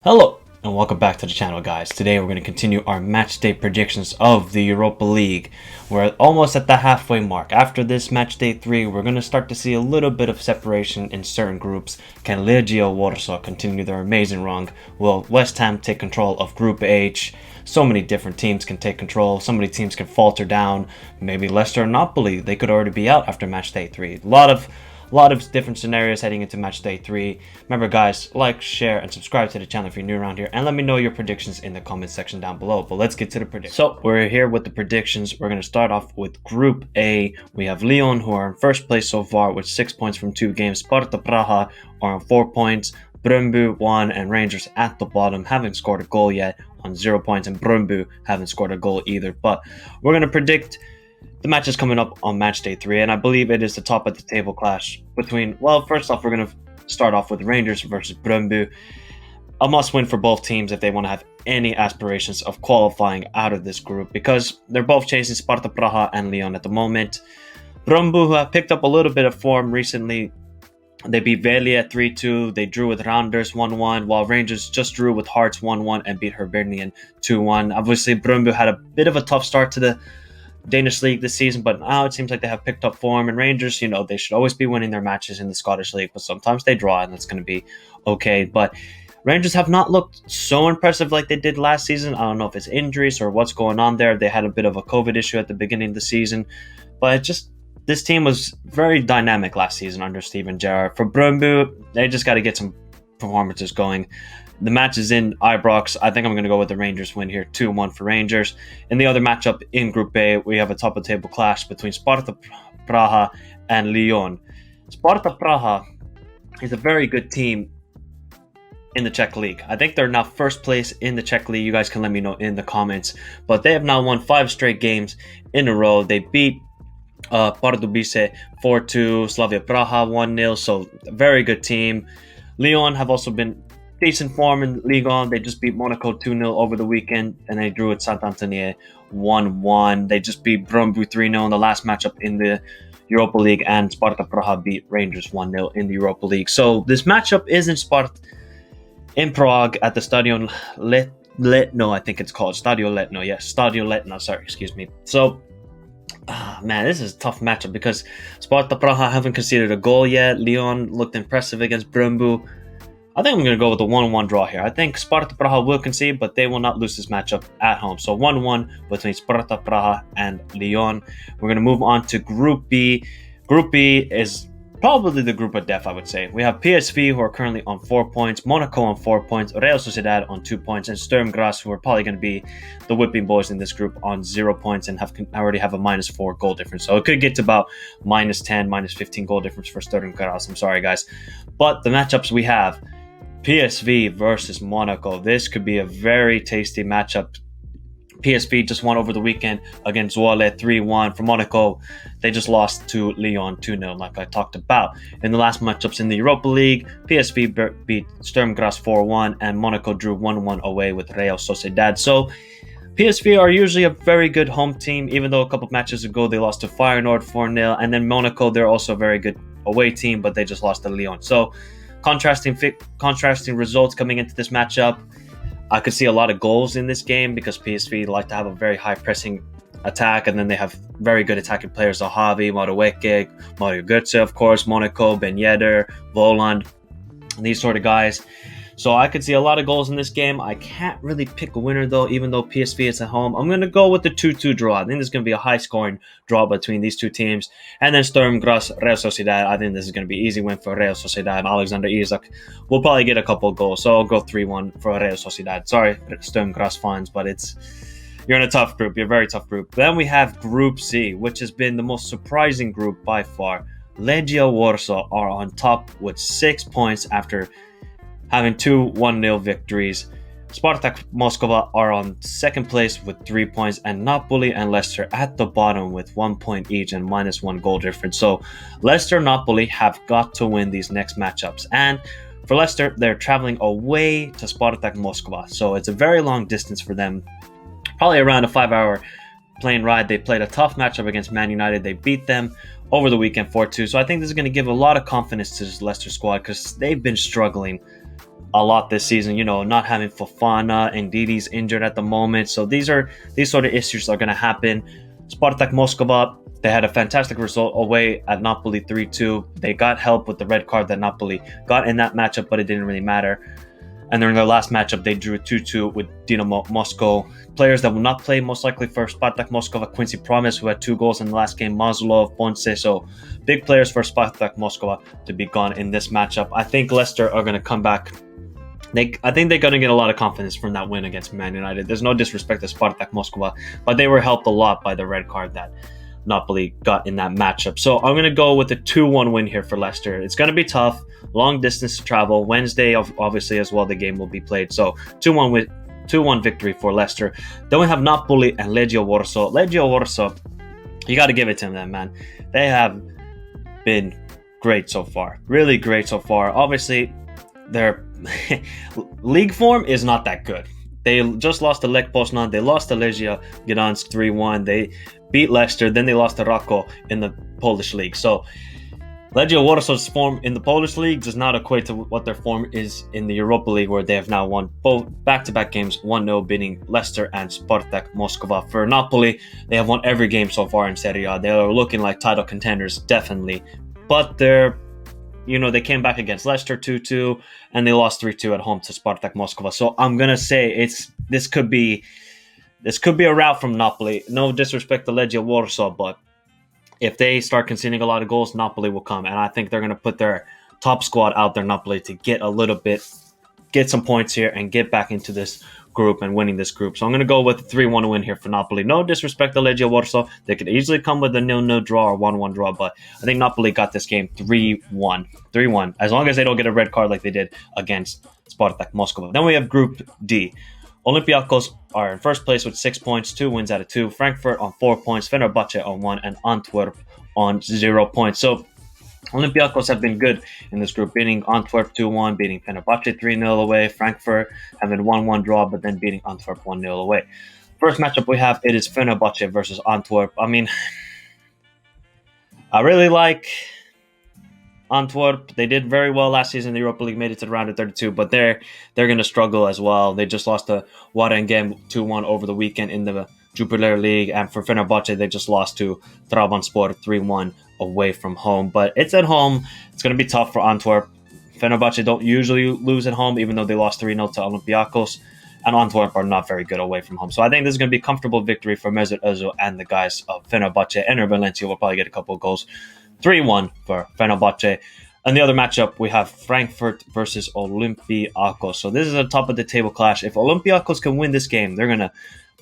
Hello and welcome back to the channel, guys. Today we're going to continue our match day predictions of the Europa League. We're almost at the halfway mark. After this match day 3, we're going to start to see a little bit of separation in certain groups. Can Legia Warsaw continue their amazing run? Will West Ham take control of Group H? So many different teams can take control. So many teams can falter down. Maybe Leicester and Napoli, they could already be out after match day 3. A lot of different scenarios heading into match day 3. Remember, guys, like, share, and subscribe to the channel if you're new around here, and let me know your predictions in the comment section down below. But let's get to the predictions. So we're here with the predictions. We're going to start off with Group A. We have Lyon, who are in first place so far with 6 points from 2 games. Sparta Praha are on 4 points. Brøndby 1 and Rangers at the bottom, haven't scored a goal yet, on 0 points, and Brøndby haven't scored a goal either. But we're going to predict the match is coming up on match day 3, and I believe it is the top of the table clash between, well, first off, we're going to start off with Rangers versus Brøndby. A must win for both teams if they want to have any aspirations of qualifying out of this group, because they're both chasing Sparta Praha and Lyon at the moment. Brøndby, who have picked up a little bit of form recently, they beat Velia 3-2, they drew with Randers 1-1, while Rangers just drew with Hearts 1-1 and beat Hibernian 2-1. Obviously, Brøndby had a bit of a tough start to the Danish league this season, but now it seems like they have picked up form. And Rangers, they should always be winning their matches in the Scottish league, but sometimes they draw, and that's going to be okay. But Rangers have not looked so impressive like they did last season. I don't know if it's injuries or what's going on there. They had a bit of a COVID issue at the beginning of the season, but this team was very dynamic last season under Steven Gerrard. For Brøndby, they just got to get some performances going. The match is in Ibrox. I think I'm going to go with the Rangers win here, 2-1 for Rangers. In the other matchup in Group A, we have a top-of-the-table clash between Sparta Praha and Lyon. Sparta Praha is a very good team in the Czech League. I think they're now first place in the Czech League. You guys can let me know in the comments. But they have now won 5 straight games in a row. They beat Pardubice 4-2, Slavia Praha 1-0, so a very good team. Lyon have also been decent form in Ligue 1. They just beat Monaco 2-0 over the weekend, and they drew at Saint-Antoine 1-1. They just beat Brøndby 3-0 in the last matchup in the Europa League, and Sparta Praha beat Rangers 1-0 in the Europa League. So this matchup is in Prague at the Stadion Letno, I think it's called. Stadio Letno, yes. Stadio Letno, sorry, excuse me. So, man, this is a tough matchup because Sparta Praha haven't conceded a goal yet. Lyon looked impressive against Brøndby. I think I'm going to go with a 1-1 draw here. I think Sparta Praha will concede, but they will not lose this matchup at home. So 1-1 between Sparta Praha and Lyon. We're going to move on to Group B. Group B is probably the group of death, I would say. We have PSV, who are currently on 4 points, Monaco on 4 points, Real Sociedad on 2 points, and Sturm Graz, who are probably going to be the whipping boys in this group, on 0 points and already have a -4 goal difference. So it could get to about -10, -15 goal difference for Sturm Graz. I'm sorry, guys. But the matchups we have: PSV versus Monaco. This could be a very tasty matchup. PSV just won over the weekend against Zwolle 3-1. For Monaco, they just lost to Lyon 2-0, like I talked about. In the last matchups in the Europa League, PSV beat Sturm Graz 4-1, and Monaco drew 1-1 away with Real Sociedad. So PSV are usually a very good home team, even though a couple of matches ago they lost to Feyenoord 4-0. And then Monaco, they're also a very good away team, but they just lost to Lyon. So contrasting results coming into this matchup. I could see a lot of goals in this game because PSV like to have a very high pressing attack, and then they have very good attacking players: Zahavi, Madueke, Mario Götze, of course, Monaco, Ben Yedder, Voland, these sort of guys. So I could see a lot of goals in this game. I can't really pick a winner, though, even though PSV is at home. I'm going to go with the 2-2 draw. I think there's going to be a high-scoring draw between these two teams. And then Sturm Graz, Real Sociedad. I think this is going to be an easy win for Real Sociedad. Alexander Isak will probably get a couple of goals. So I'll go 3-1 for Real Sociedad. Sorry, Sturm Graz fans, but you're in a tough group. You're a very tough group. Then we have Group C, which has been the most surprising group by far. Legia Warsaw are on top with 6 points after having 2 1-0 victories. Spartak Moscow are on second place with 3 points, and Napoli and Leicester at the bottom with 1 point each and -1 goal difference. So Leicester and Napoli have got to win these next matchups. And for Leicester, they're traveling away to Spartak Moscow. So it's a very long distance for them, probably around a 5-hour plane ride. They played a tough matchup against Man United. They beat them over the weekend 4-2. So I think this is going to give a lot of confidence to this Leicester squad because they've been struggling a lot this season. Not having Fofana and Didi's injured at the moment, so these sort of issues are going to happen. Spartak Moscow, they had a fantastic result away at Napoli 3-2. They got help with the red card that Napoli got in that matchup, but it didn't really matter. And during their last matchup, they drew 2-2 with Dynamo Moscow. Players that will not play most likely for Spartak Moscow: Quincy Promes, who had 2 goals in the last game, Mazulov, Ponce. So big players for Spartak Moscow to be gone in this matchup. I think Leicester are going to come back. I think they're going to get a lot of confidence from that win against Man United. There's no disrespect to Spartak Moscow, but they were helped a lot by the red card that Napoli got in that matchup. So I'm going to go with a 2-1 win here for Leicester. It's going to be tough, long distance to travel. Wednesday, obviously, as well, the game will be played. So 2-1 victory for Leicester. Then we have Napoli and Legia Warsaw. Legia Warsaw, you got to give it to them, man. They have been great so far. Really great so far. Obviously, their league form is not that good. They just lost to Lech Poznan. They lost to Legia Gdansk 3-1. They beat Leicester. Then they lost to Rakow in the Polish league. So Legia Warsaw's form in the Polish league does not equate to what their form is in the Europa League, where they have now won both back-to-back games, 1-0, beating Leicester and Spartak Moscow. For Napoli, they have won every game so far in Serie A. They are looking like title contenders, definitely. But they came back against Leicester 2-2, and they lost 3-2 at home to Spartak Moscow. So I'm gonna say this could be a rout from Napoli. No disrespect to Legia Warsaw, but if they start conceding a lot of goals, Napoli will come, and I think they're gonna put their top squad out there, Napoli, to get some points here and get back into this group and winning this group. So I'm going to go with a 3-1 win here for Napoli. No disrespect to Legia Warsaw. They could easily come with a 0-0 draw or 1-1 draw, but I think Napoli got this game 3-1. 3-1, as long as they don't get a red card like they did against Spartak Moscow. Then we have Group D. Olympiacos are in first place with 6 points, 2 wins out of 2. Frankfurt on 4 points, Fenerbahce on 1, and Antwerp on 0 points. So Olympiacos have been good in this group, beating Antwerp 2-1, beating Fenerbahce 3-0 away. Frankfurt having 1-1 draw, but then beating Antwerp 1-0 away. First matchup we have, it is Fenerbahce versus Antwerp. I mean, I really like Antwerp. They did very well last season in the Europa League, made it to the round of 32, but they're going to struggle as well. They just lost to Waregem 2-1 over the weekend in the Jupiler League, and for Fenerbahce, they just lost to Trabzonspor 3-1 away from home. But it's at home. It's going to be tough for Antwerp. Fenerbahce don't usually lose at home, even though they lost 3-0 to Olympiacos, and Antwerp are not very good away from home. So I think this is going to be a comfortable victory for Mesut Ozil and the guys of Fenerbahce. Enner Valencia will probably get a couple of goals. 3-1 for Fenerbahce. And the other matchup, we have Frankfurt versus Olympiacos. So this is a top of the table clash. If Olympiacos can win this game, they're going to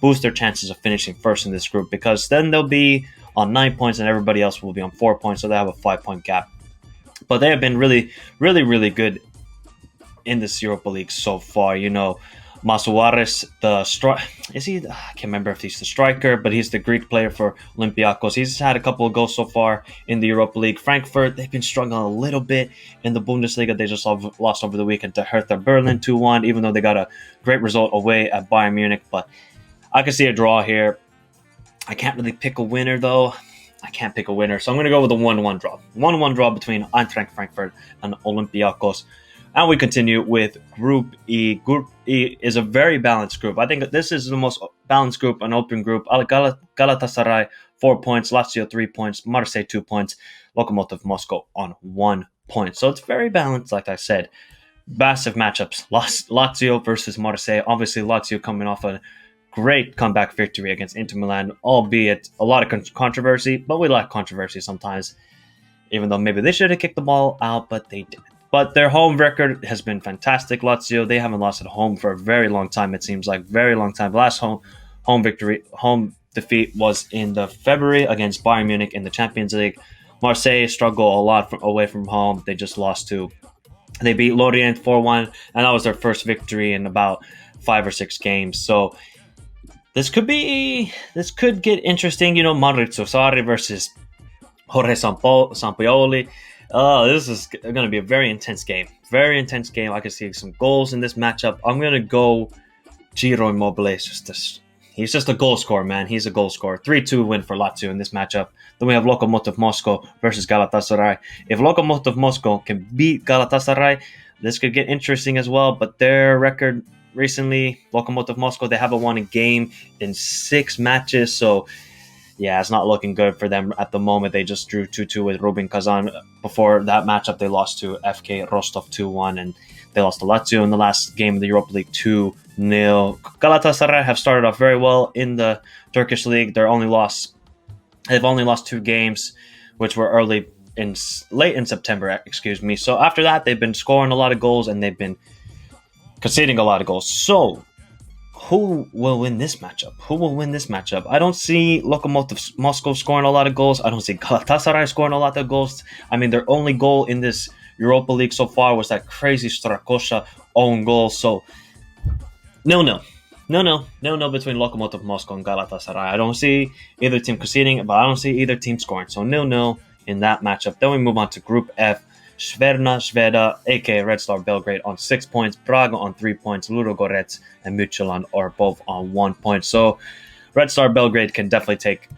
boost their chances of finishing first in this group, because then they'll be on 9 points and everybody else will be on 4 points, so they have a 5-point gap. But they have been really, really, really good in this Europa League so far. Masuaris, I can't remember if he's the striker, but he's the Greek player for Olympiacos. He's had a couple of goals so far in the Europa League. Frankfurt, they've been struggling a little bit in the Bundesliga. They just lost over the weekend to Hertha Berlin 2-1, even though they got a great result away at Bayern Munich. But I can see a draw here. I can't really pick a winner, though. I can't pick a winner, so I'm going to go with a 1-1 draw. 1-1 draw between Eintracht Frankfurt and Olympiacos. And we continue with Group E. Group E is a very balanced group. I think this is the most balanced group, an open group. Galatasaray, 4 points. Lazio, 3 points. Marseille, 2 points. Lokomotiv Moscow on 1 point. So it's very balanced, like I said. Massive matchups. Lazio versus Marseille. Obviously, Lazio coming off a great comeback victory against Inter Milan, albeit a lot of controversy, but we like controversy sometimes, even though maybe they should have kicked the ball out, but they didn't. But their home record has been fantastic. Lazio, they haven't lost at home for a very long time, it seems like. Very long time. Last home defeat was in the February against Bayern Munich in the Champions League. Marseille struggle a lot away from home. They beat Lorient 4-1, and that was their first victory in about 5 or 6 games. So this could get interesting. Maurizio Sarri versus Jorge Sampaoli. This is going to be a very intense game. Very intense game. I can see some goals in this matchup. I'm going to go Ciro Immobile. He's just a goal scorer, man. He's a goal scorer. 3-2 win for Lazio in this matchup. Then we have Lokomotiv Moscow versus Galatasaray. If Lokomotiv Moscow can beat Galatasaray, This could get interesting as well, but their record recently, Lokomotiv Moscow, they haven't won a game in 6 matches, so yeah, it's not looking good for them at the moment. They just drew 2-2 with Rubin Kazan. Before that matchup, they lost to FK Rostov 2-1, and they lost to Lazio in the last game of the Europa League 2-0. Galatasaray have started off very well in the Turkish league. They've only lost 2 games, which were late in September, excuse me. So after that, they've been scoring a lot of goals and they've been conceding a lot of goals. So who will win this matchup? I don't see Lokomotiv Moscow scoring a lot of goals. I don't see Galatasaray scoring a lot of goals. I mean, their only goal in this Europa League so far was that crazy Strakosha own goal. So, no between Lokomotiv Moscow and Galatasaray. I don't see either team conceding, but I don't see either team scoring. So, 0-0 in that matchup. Then we move on to Group F. Černa Sveda, aka Red Star Belgrade, on 6 points. Braga on 3 points. Ludogorets and Midtjylland are both on 1 point. So Red Star Belgrade can definitely take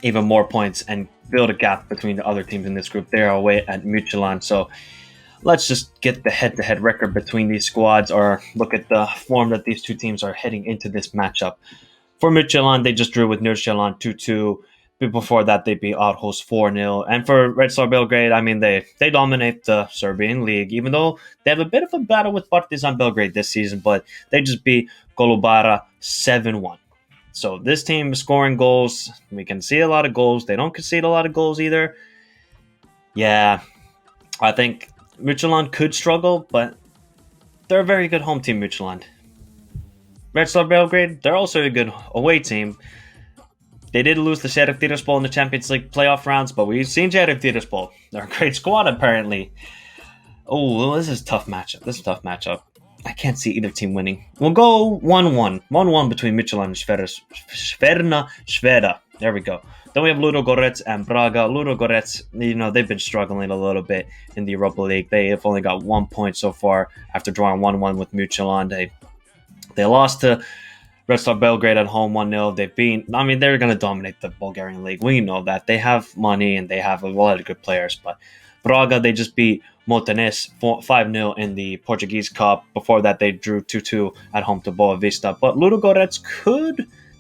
even more points and build a gap between the other teams in this group. They are away at Midtjylland. So let's just get the head-to-head record between these squads, or look at the form that these two teams are heading into this matchup. For Midtjylland, they just drew with Nordsjælland 2-2. Before that, they beat Aarhus 4-0. And for Red Star Belgrade, I mean, they dominate the Serbian league, even though they have a bit of a battle with Partizan Belgrade this season, but they just beat Kolubara 7-1. So this team is scoring goals. We can see a lot of goals. They don't concede a lot of goals either. Yeah, I think Midtjylland could struggle, but they're a very good home team, Midtjylland. Red Star Belgrade, they're also a good away team. They did lose to Sheriff Tiraspol in the Champions League playoff rounds, but we've seen Sheriff Tiraspol. They're a great squad, apparently. Oh, this is a tough matchup. I can't see either team winning. We'll go 1-1. 1-1 between Midtjylland and Černa Sveda. There we go. Then we have Ludogorets and Braga. Ludogorets, they've been struggling a little bit in the Europa League. They have only got 1 point so far after drawing 1-1 with Midtjylland. They lost to Red Star Belgrade at home 1-0. They're going to dominate the Bulgarian league. We know that. They have money and they have a lot of good players. But Braga, they just beat Motanes 5-0 in the Portuguese Cup. Before that, they drew 2-2 at home to Boa Vista. But Ludogorets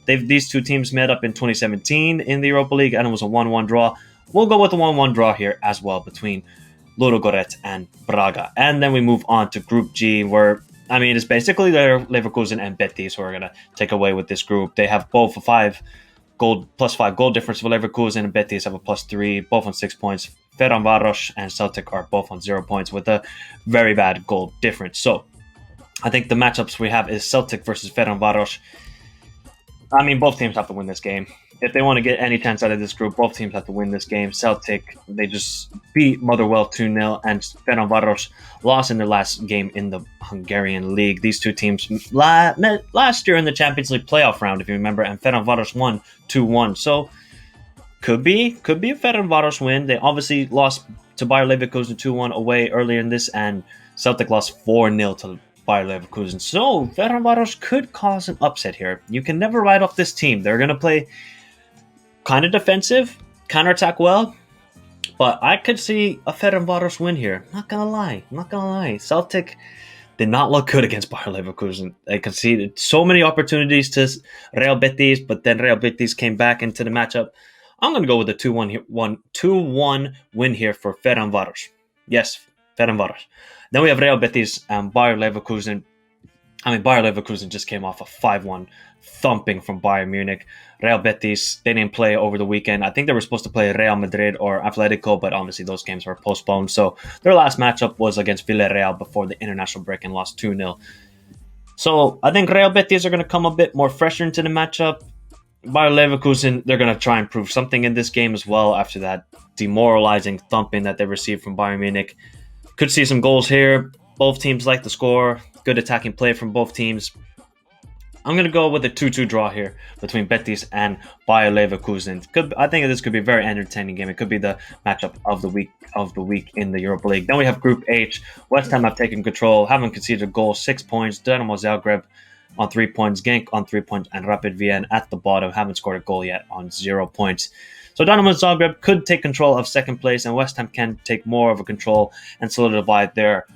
these two teams met up in 2017 in the Europa League, and it was a 1-1 draw. We'll go with a 1-1 draw here as well between Ludogorets and Braga. And then we move on to Group G, where it's basically their Leverkusen and Betis who are going to take away with this group. They have both a plus 5 goal difference for Leverkusen, and Betis have a plus 3, both on 6 points. Ferencváros and Celtic are both on 0 points with a very bad goal difference. So I think the matchups we have is Celtic versus Ferencváros. Both teams have to win this game. If they want to get any chance out of this group, both teams have to win this game. Celtic, they just beat Motherwell 2-0, and Ferencváros lost in their last game in the Hungarian league. These two teams met last year in the Champions League playoff round, if you remember, and Ferencváros won 2-1. So could be a Ferencváros win. They obviously lost to Bayer Leverkusen 2-1 away earlier in this, and Celtic lost 4-0 to Bayer Leverkusen. So Ferencváros could cause an upset here. You can never write off this team. They're going to play kind of defensive, counterattack well, but I could see a Ferencváros win here. Not gonna lie. Celtic did not look good against Bayer Leverkusen. They conceded so many opportunities to Real Betis, but then Real Betis came back into the matchup. I'm gonna go with a 2-1 win here for Ferencváros. Yes, Ferencváros. Then we have Real Betis and Bayer Leverkusen. Bayer Leverkusen just came off a 5-1 thumping from Bayern Munich. Real Betis, they didn't play over the weekend. I think they were supposed to play Real Madrid or Atletico, but obviously those games were postponed. So their last matchup was against Villarreal before the international break and lost 2-0. So I think Real Betis are going to come a bit more fresher into the matchup. Bayer Leverkusen, they're going to try and prove something in this game as well after that demoralizing thumping that they received from Bayern Munich. Could see some goals here. Both teams like to score. Good attacking play from both teams. I'm going to go with a 2-2 draw here between Betis and Bayer Leverkusen. I think this could be a very entertaining game. It could be the matchup of the week in the Europa League. Then we have Group H. West Ham have taken control, haven't conceded a goal, 6 points. Dynamo Zagreb on 3 points, Genk on 3 points, and Rapid Vienna at the bottom haven't scored a goal yet on 0 points. So Dynamo Zagreb could take control of second place, and West Ham can take more of a control and solidify their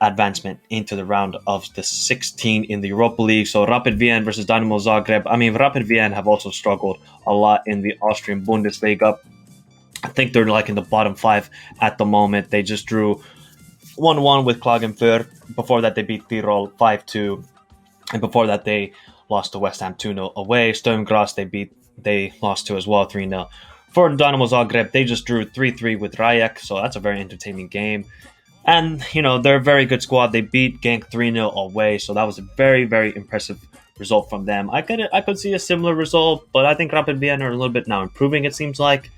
advancement into the round of the 16 in the Europa League. So Rapid Vienna versus Dynamo Zagreb. I mean, Rapid Vienna have also struggled a lot in the Austrian Bundesliga. I think they're like in the bottom 5 at the moment. They just drew 1-1 with Klagenfurt. Before that, they beat Tirol 5-2. And before that, they lost to West Ham 2-0 away. Sturm Graz, they lost to as well 3-0. For Dynamo Zagreb, they just drew 3-3 with Rijek, so that's a very entertaining game. And, they're a very good squad. They beat Genk 3-0 away, so that was a very, very impressive result from them. I could see a similar result, but I think Rapid Vienna are a little bit now improving, it seems like.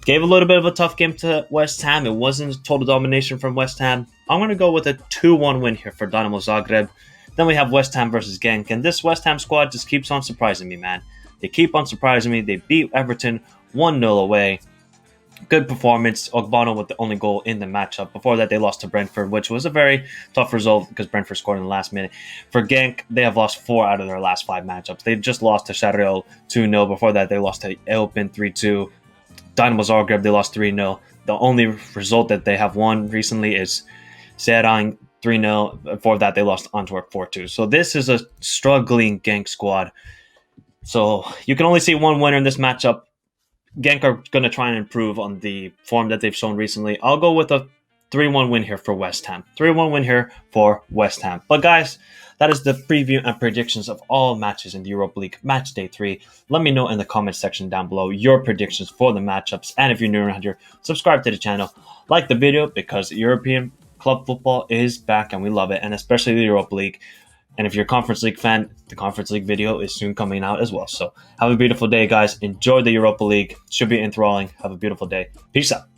Gave a little bit of a tough game to West Ham. It wasn't total domination from West Ham. I'm going to go with a 2-1 win here for Dynamo Zagreb. Then we have West Ham versus Genk, and this West Ham squad just keeps on surprising me, man. They keep on surprising me. They beat Everton 1-0 away. Good performance. Ogbonna with the only goal in the matchup. Before that, they lost to Brentford, which was a very tough result because Brentford scored in the last minute. For Genk, they have lost 4 out of their last 5 matchups. They just lost to Charleroi 2-0. Before that, they lost to Eupen 3-2. Dynamo Zagreb, they lost 3-0. The only result that they have won recently is Serang 3-0. Before that, they lost Antwerp 4-2. So this is a struggling Genk squad. So you can only see one winner in this matchup. Genk are going to try and improve on the form that they've shown recently. I'll go with a 3-1 win here for West Ham. 3-1 win here for West Ham. But guys, that is the preview and predictions of all matches in the Europa League Match Day 3. Let me know in the comments section down below your predictions for the matchups. And if you're new around here, subscribe to the channel. Like the video because European club football is back and we love it. And especially the Europa League. And if you're a Conference League fan, the Conference League video is soon coming out as well. So have a beautiful day, guys. Enjoy the Europa League. Should be enthralling. Have a beautiful day. Peace out.